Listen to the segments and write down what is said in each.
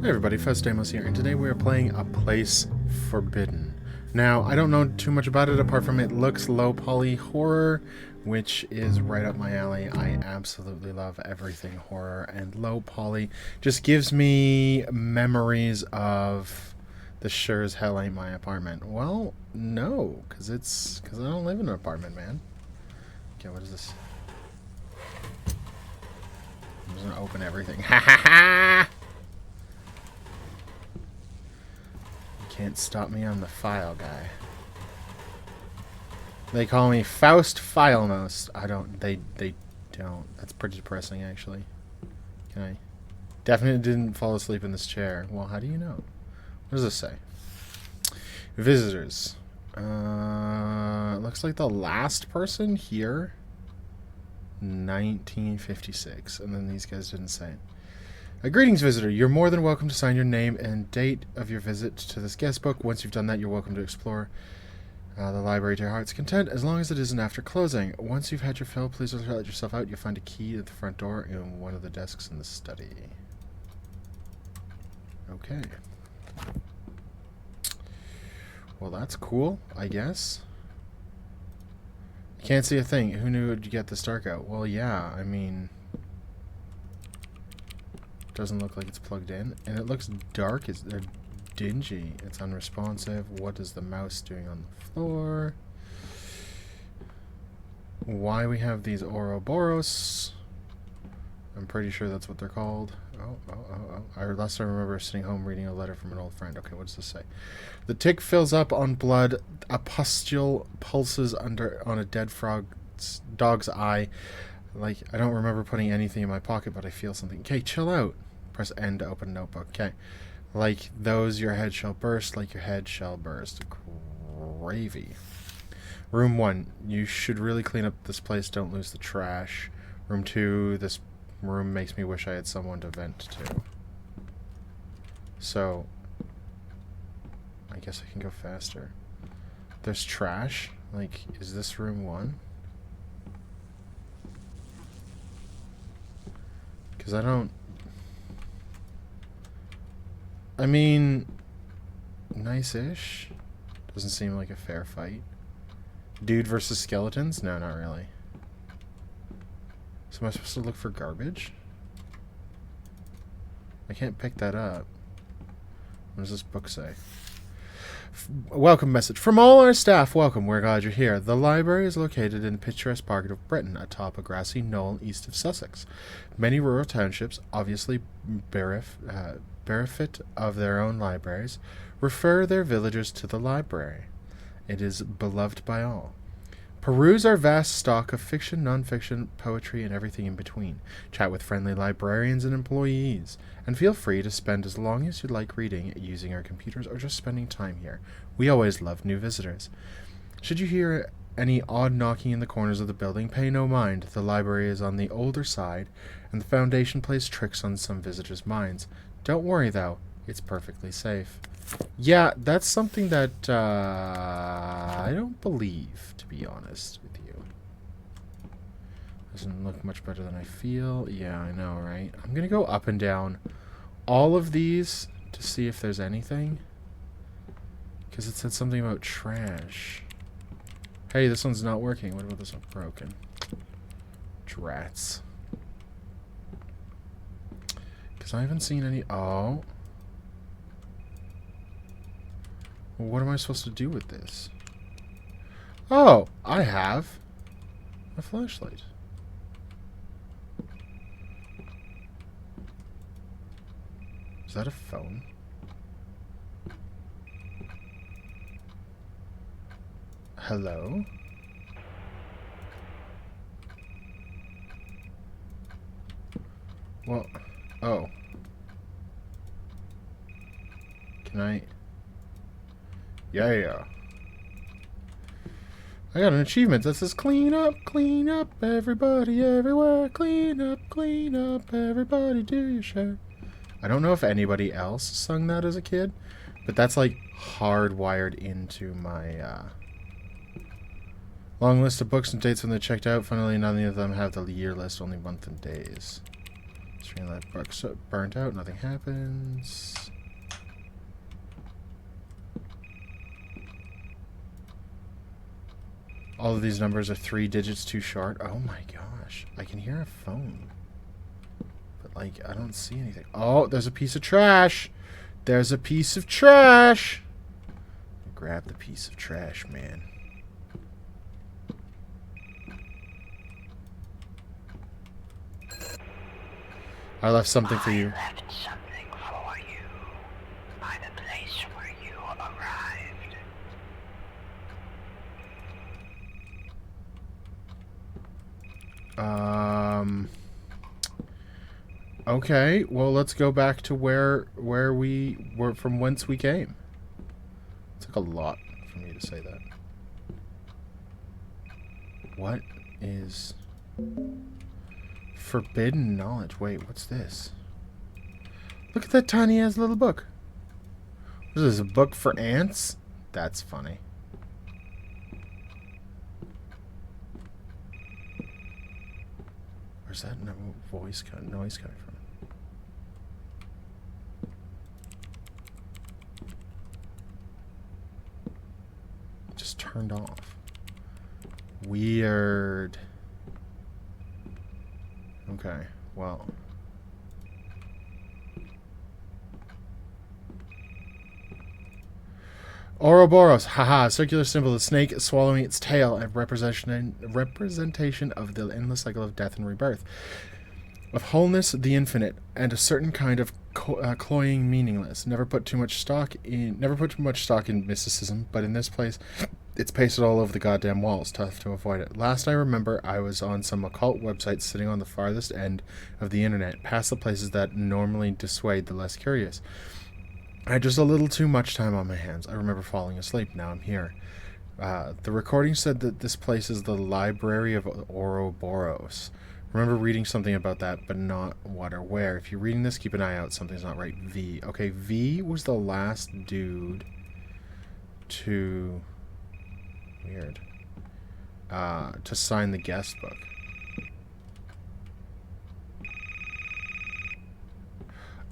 Hey everybody, Demos here, and today we are playing A Place Forbidden. Now, I don't know too much about it apart from it looks low poly horror, which is right up my alley. I absolutely love everything horror, and low poly just gives me memories of the sure as hell ain't my apartment. Well, no, because I don't live in an apartment, man. Okay, what is this? I'm just gonna open everything. Ha ha ha! Can't stop me, I'm the file guy. They call me Faust Filemost. They don't. That's pretty depressing, actually. Can I? Definitely didn't fall asleep in this chair. Well, how do you know? What does this say? Visitors. Looks like the last person here, 1956. And then these guys didn't say it. Greetings, visitor. You're more than welcome to sign your name and date of your visit to this guest book. Once you've done that, you're welcome to explore the library to your heart's content, as long as it isn't after closing. Once you've had your fill, please let yourself out. You'll find a key at the front door in one of the desks in the study. Okay. Well, that's cool, I guess. Can't see a thing. Who knew it would get this dark out? Well, yeah, I mean... Doesn't look like it's plugged in, and it looks dark. It's dingy. It's unresponsive. What is the mouse doing on the floor? Why we have these Ouroboros? I'm pretty sure that's what they're called. Last I remember sitting home reading a letter from an old friend. Okay, what does this say? The tick fills up on blood. A pustule pulses on a dead dog's eye. Like, I don't remember putting anything in my pocket, but I feel something. Okay, chill out. Press N to open notebook. Okay. Like those, your head shall burst. Like your head shall burst. Gravy. Room 1. You should really clean up this place. Don't lose the trash. Room 2. This room makes me wish I had someone to vent to. So, I guess I can go faster. There's trash. Like, is this room 1? Because I mean, nice-ish. Doesn't seem like a fair fight. Dude versus skeletons? No, not really. So am I supposed to look for garbage? I can't pick that up. What does this book say? Welcome message. From all our staff, welcome. We're glad you're here. The library is located in the picturesque part of Britain, atop a grassy knoll east of Sussex. Many rural townships, obviously berefit of their own libraries, refer their villagers to the library. It is beloved by all. Peruse our vast stock of fiction, non-fiction, poetry, and everything in between. Chat with friendly librarians and employees. And feel free to spend as long as you'd like reading, using our computers, or just spending time here. We always love new visitors. Should you hear any odd knocking in the corners of the building, pay no mind. The library is on the older side, and the Foundation plays tricks on some visitors' minds. Don't worry, though. It's perfectly safe. Yeah, that's something that I don't believe, to be honest with you. Doesn't look much better than I feel. Yeah, I know, right? I'm gonna go up and down all of these to see if there's anything. Because it said something about trash. Hey, this one's not working. What about this one? Broken. Drats. Because I haven't seen any... Oh. What am I supposed to do with this? Oh, I have a flashlight. Is that a phone? Hello? Well, oh. Can I... Yeah. I got an achievement that says clean up, everybody, everywhere. Clean up, everybody, do your share. I don't know if anybody else sung that as a kid, but that's like hardwired into my long list of books and dates when they're checked out. Funnily, none of them have the year list, only month and days. Streamlit books burnt out, nothing happens. All of these numbers are 3 digits too short. Oh my gosh. I can hear a phone. But, like, I don't see anything. Oh, there's a piece of trash. There's a piece of trash. Grab the piece of trash, man. I left something for you. I left something for you by the place where you arrived. Okay, well, let's go back to where we were, from whence we came. It took a lot for me to say that. What is forbidden knowledge? Wait, what's this? Look at that tiny ass little book. What is this, a book for ants? That's funny. Where's that noise coming from? It just turned off. Weird. Okay, well. Ouroboros, haha, circular symbol, the snake swallowing its tail, a representation of the endless cycle of death and rebirth, of wholeness, the infinite, and a certain kind of cloying meaningless. Never put too much stock in mysticism, but in this place, it's pasted all over the goddamn walls. Tough to avoid it. Last I remember, I was on some occult website sitting on the farthest end of the internet, past the places that normally dissuade the less curious. I had just a little too much time on my hands. I remember falling asleep. Now I'm here. The recording said that this place is the Library of Ouroboros. Remember reading something about that, but not what or where. If you're reading this, keep an eye out. Something's not right. V. Okay, V was the last dude to... Weird. To sign the guest book.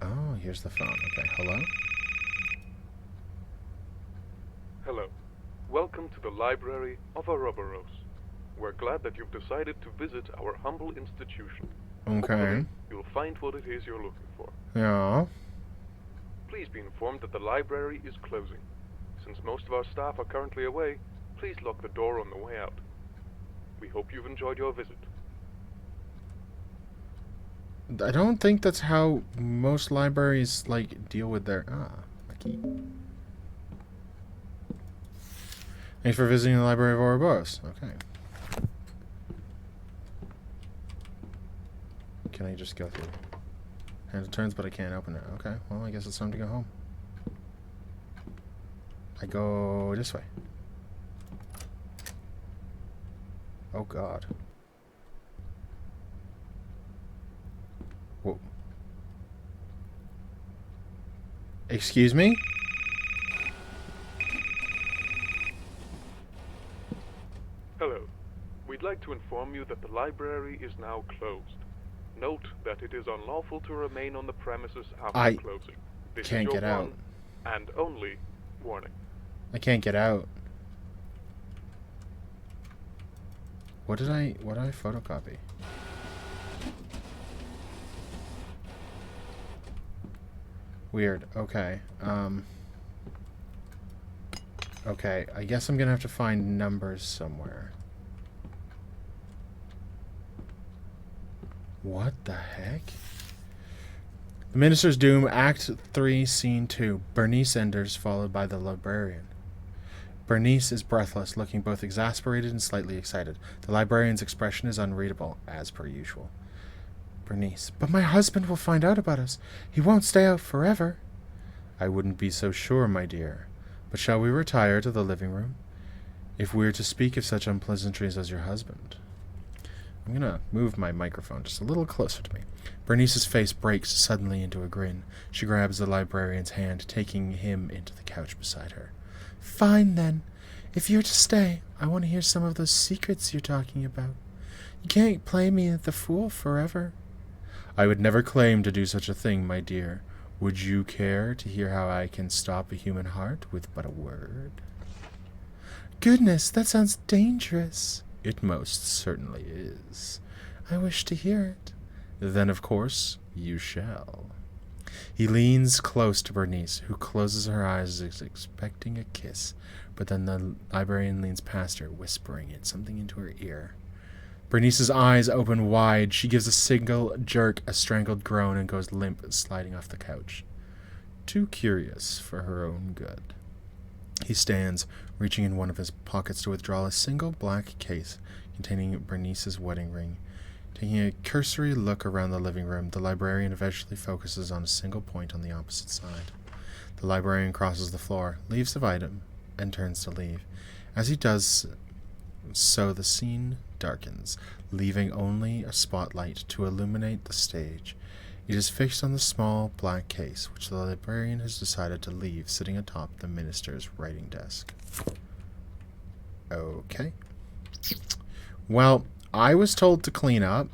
Oh, here's the phone. Okay, hello? Hello. Welcome to the Library of Ouroboros. We're glad that you've decided to visit our humble institution. Okay. Hopefully, you'll find what it is you're looking for. Yeah. Please be informed that the library is closing. Since most of our staff are currently away, please lock the door on the way out. We hope you've enjoyed your visit. I don't think that's how most libraries, like, deal with their... lucky. Thanks for visiting the Library of Ouroboros. Okay. Can I just go through? Hand it turns, but I can't open it. Okay, well, I guess it's time to go home. I go this way. Oh, God. Whoa. Excuse me? Hello. We'd like to inform you that the library is now closed. Note that it is unlawful to remain on the premises after closing. This can't is your get out. one and only warning. I can't get out. What did I photocopy? Weird. Okay. Okay, I guess I'm gonna have to find numbers somewhere. What the heck? The Minister's Doom, Act 3, Scene 2. Bernice enters, followed by the librarian. Bernice is breathless, looking both exasperated and slightly excited. The librarian's expression is unreadable, as per usual. Bernice, but my husband will find out about us. He won't stay out forever. I wouldn't be so sure, my dear. But shall we retire to the living room? If we're to speak of such unpleasantries as your husband. I'm gonna move my microphone just a little closer to me. Bernice's face breaks suddenly into a grin. She grabs the librarian's hand, taking him into the couch beside her. Fine, then. If you're to stay, I want to hear some of those secrets you're talking about. You can't play me the fool forever. I would never claim to do such a thing, my dear. Would you care to hear how I can stop a human heart with but a word? goodness, that sounds dangerous. It most certainly is. I wish to hear it. Then, of course, you shall. He leans close to Bernice, who closes her eyes as expecting a kiss, but then the librarian leans past her, whispering something into her ear. Bernice's eyes open wide. She gives a single jerk, a strangled groan, and goes limp, sliding off the couch. Too curious for her own good. He stands, reaching in one of his pockets to withdraw a single black case containing Bernice's wedding ring. Taking a cursory look around the living room, the librarian eventually focuses on a single point on the opposite side. The librarian crosses the floor, leaves the item, and turns to leave. As he does so, the scene darkens, leaving only a spotlight to illuminate the stage. It is fixed on the small black case, which the librarian has decided to leave sitting atop the minister's writing desk. Okay. Well, I was told to clean up,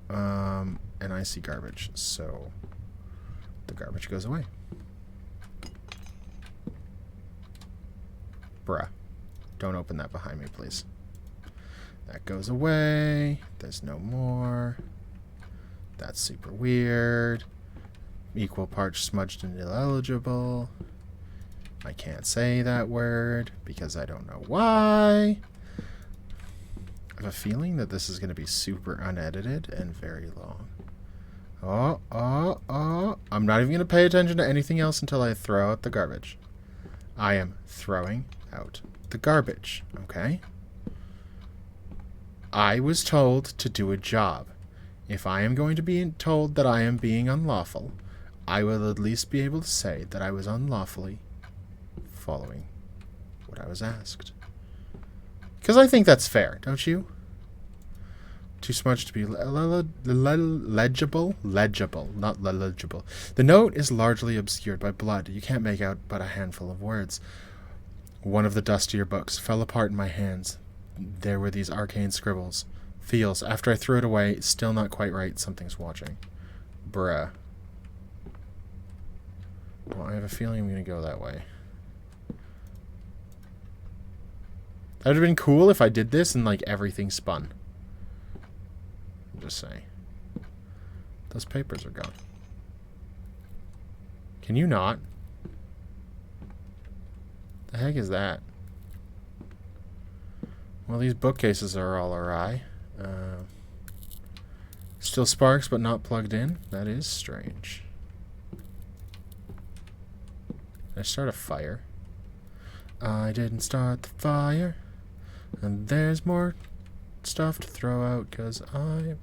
and I see garbage, so the garbage goes away. Bruh. Don't open that behind me, please. That goes away. There's no more. That's super weird. Equal parts smudged and illegible. I can't say that word because I don't know why. I have a feeling that this is going to be super unedited and very long. I'm not even going to pay attention to anything else until I throw out the garbage. I am throwing out the garbage, okay? I was told to do a job. If I am going to be told that I am being unlawful, I will at least be able to say that I was unlawfully following what I was asked. Because I think that's fair, don't you? Too smudged to be legible? Legible, not legible. The note is largely obscured by blood. You can't make out but a handful of words. One of the dustier books fell apart in my hands. There were these arcane scribbles. Feels, after I threw it away, still not quite right. Something's watching. Bruh. Well, I have a feeling I'm going to go that way. That would have been cool if I did this and, like, everything spun. I'm just saying. Those papers are gone. Can you not? The heck is that? Well, these bookcases are all awry. Still sparks, but not plugged in. That is strange. Did I start a fire? I didn't start the fire. And there's more stuff to throw out because I...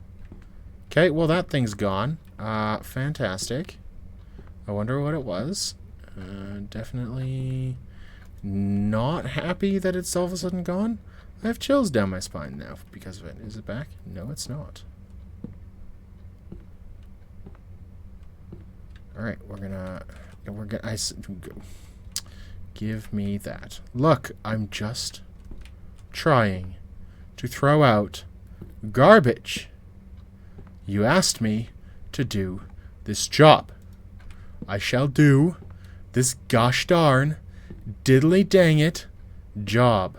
Okay, well that thing's gone. Fantastic. I wonder what it was. Definitely not happy that it's all of a sudden gone. I have chills down my spine now because of it. Is it back? No, it's not. Alright, we're gonna... Give me that. Look, I'm just trying to throw out garbage. You asked me to do this job. I shall do this gosh darn diddly dang it job.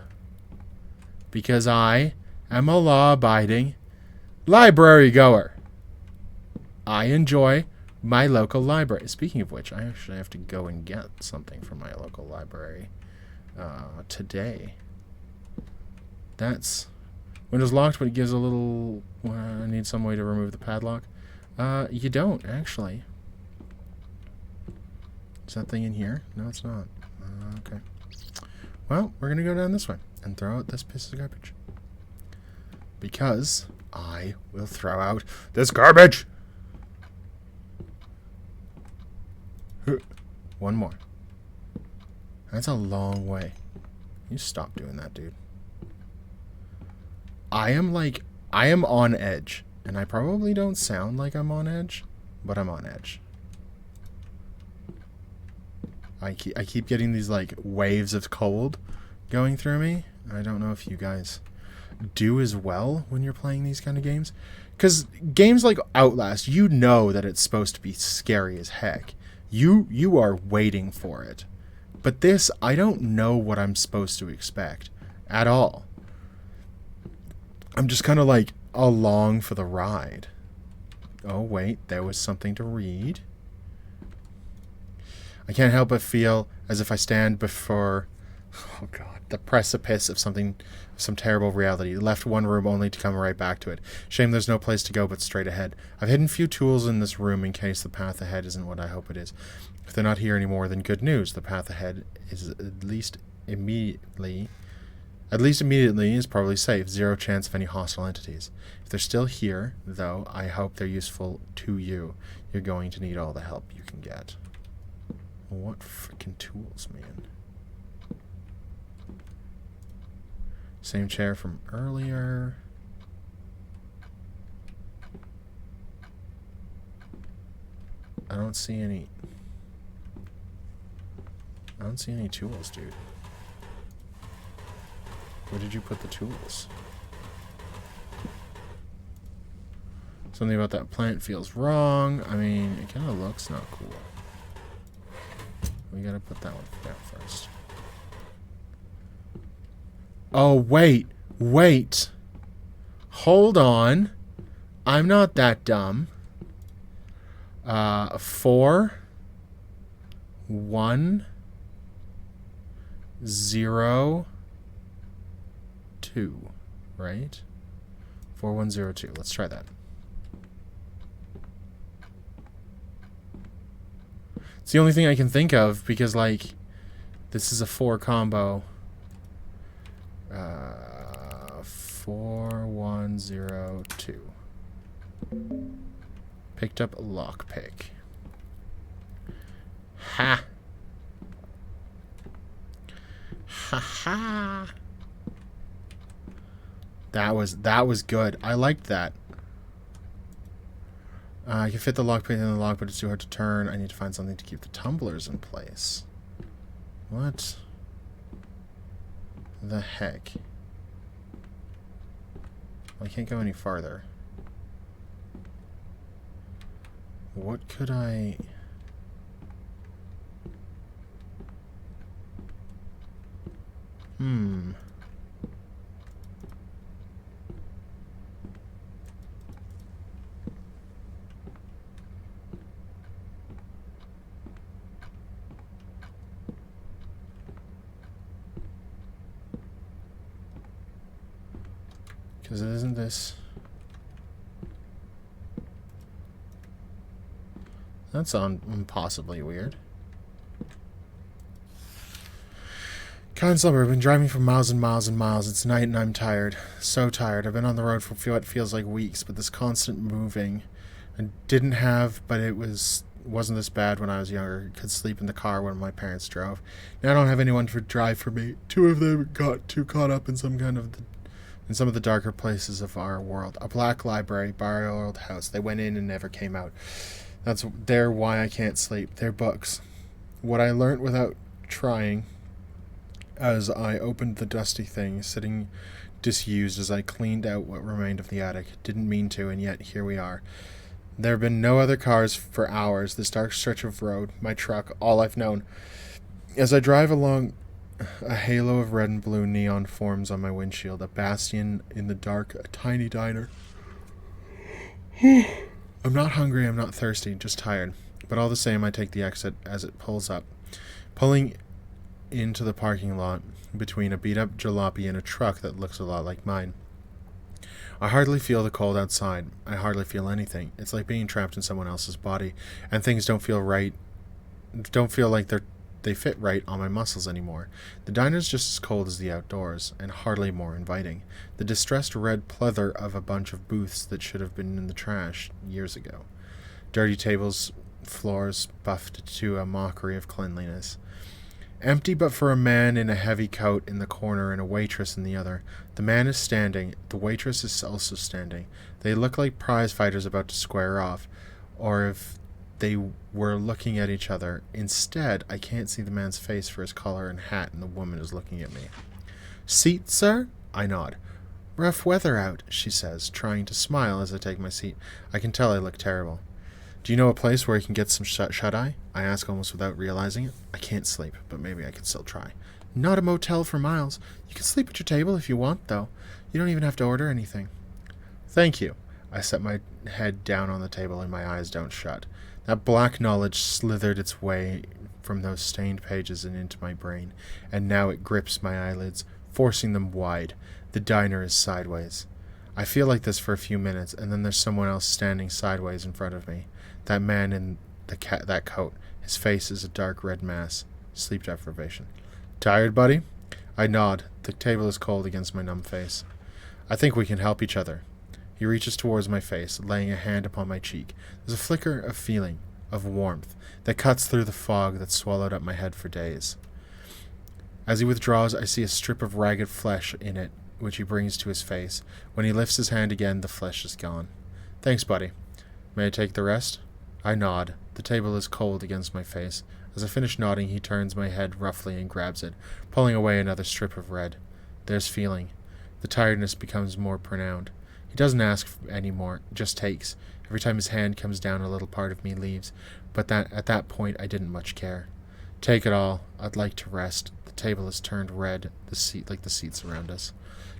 Because I am a law-abiding library goer. I enjoy my local library. Speaking of which, I actually have to go and get something from my local library today. That's... Window's locked, but it gives a little... I need some way to remove the padlock. You don't, actually. Is that thing in here? No, it's not. Okay. Well, we're going to go down this way and throw out this piece of garbage. Because I will throw out this garbage! One more. That's a long way. You stop doing that, dude. I am on edge. And I probably don't sound like I'm on edge, but I'm on edge. I keep getting these, like, waves of cold going through me. I don't know if you guys do as well when you're playing these kind of games. Because games like Outlast, you know that it's supposed to be scary as heck. You are waiting for it. But this, I don't know what I'm supposed to expect. at all. I'm just kind of like along for the ride. Oh, wait, there was something to read. I can't help but feel as if I stand before, oh God, the precipice of some terrible reality. Left one room only to come right back to it. Shame there's no place to go but straight ahead. I've hidden few tools in this room in case the path ahead isn't what I hope it is. If they're not here anymore, then good news. The path ahead is at least immediately is probably safe. Zero chance of any hostile entities. If they're still here, though, I hope they're useful to you. You're going to need all the help you can get. What freaking tools, man? Same chair from earlier. I don't see any tools, dude. Where did you put the tools? Something about that plant feels wrong. I mean, it kind of looks not cool. We gotta put that one down first. Oh, wait. Hold on. I'm not that dumb. 4 1 0 2, right? 4102. Let's try that. It's the only thing I can think of because, like, this is a 4 combo. 4102. Picked up a lockpick. Ha! Ha ha! That was good. I liked that. I can fit the lockpick in the lock, but it's too hard to turn. I need to find something to keep the tumblers in place. What the heck? I can't go any farther. What could I... Because isn't this... That's impossibly weird. Kind slumber. I've been driving for miles and miles and miles. It's night and I'm tired. So tired. I've been on the road for what feels like weeks, but this constant moving. I didn't have, but it wasn't this bad when I was younger. Could sleep in the car when my parents drove. Now I don't have anyone to drive for me. Two of them got too caught up in some of the darker places of our world. A black library, borrowed house. They went in and never came out. They're why I can't sleep. They're books. What I learnt without trying, as I opened the dusty thing, sitting disused as I cleaned out what remained of the attic. Didn't mean to, and yet here we are. There have been no other cars for hours. This dark stretch of road, my truck, all I've known. As I drive along, a halo of red and blue neon forms on my windshield. A bastion in the dark, a tiny diner. I'm not hungry, I'm not thirsty, just tired. But all the same, I take the exit as it pulls up. Pulling into the parking lot between a beat-up jalopy and a truck that looks a lot like mine. I hardly feel the cold outside. I hardly feel anything. It's like being trapped in someone else's body, and things don't feel right. Don't feel like they fit right on my muscles anymore. The diner's just as cold as the outdoors, and hardly more inviting. The distressed red pleather of a bunch of booths that should have been in the trash years ago. Dirty tables, floors buffed to a mockery of cleanliness. Empty but for a man in a heavy coat in the corner and a waitress in the other. The man is standing. The waitress is also standing. They look like prize fighters about to square off, or if they were looking at each other. Instead, I can't see the man's face for his collar and hat, and the woman is looking at me. Seat, sir? I nod. Rough weather out, she says, trying to smile as I take my seat. I can tell I look terrible. Do you know a place where I can get some shut-eye? I ask almost without realizing it. I can't sleep, but maybe I can still try. Not a motel for miles. You can sleep at your table if you want, though. You don't even have to order anything. Thank you. I set my head down on the table and my eyes don't shut. That black knowledge slithered its way from those stained pages and into my brain, and now it grips my eyelids, forcing them wide. The diner is sideways. I feel like this for a few minutes, and then there's someone else standing sideways in front of me. That man in that coat. His face is a dark red mass. Sleep deprivation. Tired, buddy? I nod. The table is cold against my numb face. I think we can help each other. He reaches towards my face, laying a hand upon my cheek. There's a flicker of feeling, of warmth, that cuts through the fog that swallowed up my head for days. As he withdraws, I see a strip of ragged flesh in it, which he brings to his face. When he lifts his hand again, the flesh is gone. Thanks, buddy. May I take the rest? I nod. The table is cold against my face. As I finish nodding, he turns my head roughly and grabs it, pulling away another strip of red. There's feeling. The tiredness becomes more pronounced. He doesn't ask any more, just takes. Every time his hand comes down, a little part of me leaves, but at that point I didn't much care. Take it all. I'd like to rest. The table has turned red, like the seats around us.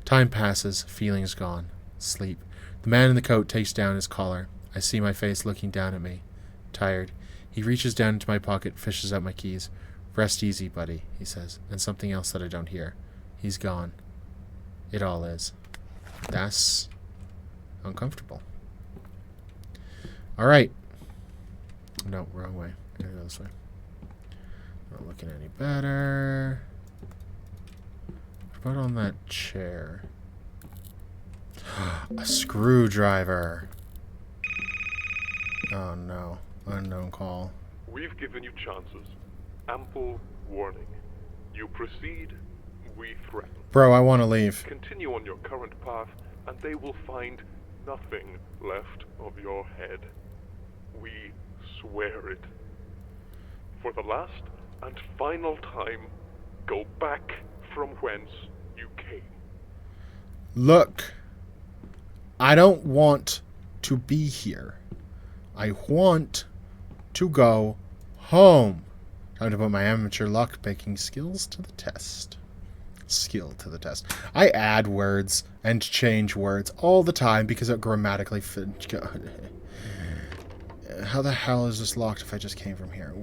Time passes, feeling's gone. Sleep. The man in the coat takes down his collar. I see my face looking down at me. Tired. He reaches down into my pocket, fishes out my keys. Rest easy, buddy, he says, and something else that I don't hear. He's gone. It all is. That's uncomfortable. Alright. No, wrong way. I gotta go this way. Not looking any better. What about on that chair? A screwdriver. Oh no. Unknown call. We've given you chances. Ample warning. You proceed, we threaten. Bro, I want to leave. Continue on your current path, and they will find nothing left of your head. We swear it. For the last and final time, go back from whence you came. Look, I don't want to be here. I want to go home. Time to put my amateur lockpicking skills to the test. Skill to the test. I add words and change words all the time because it grammatically fit. How the hell is this locked if I just came from here?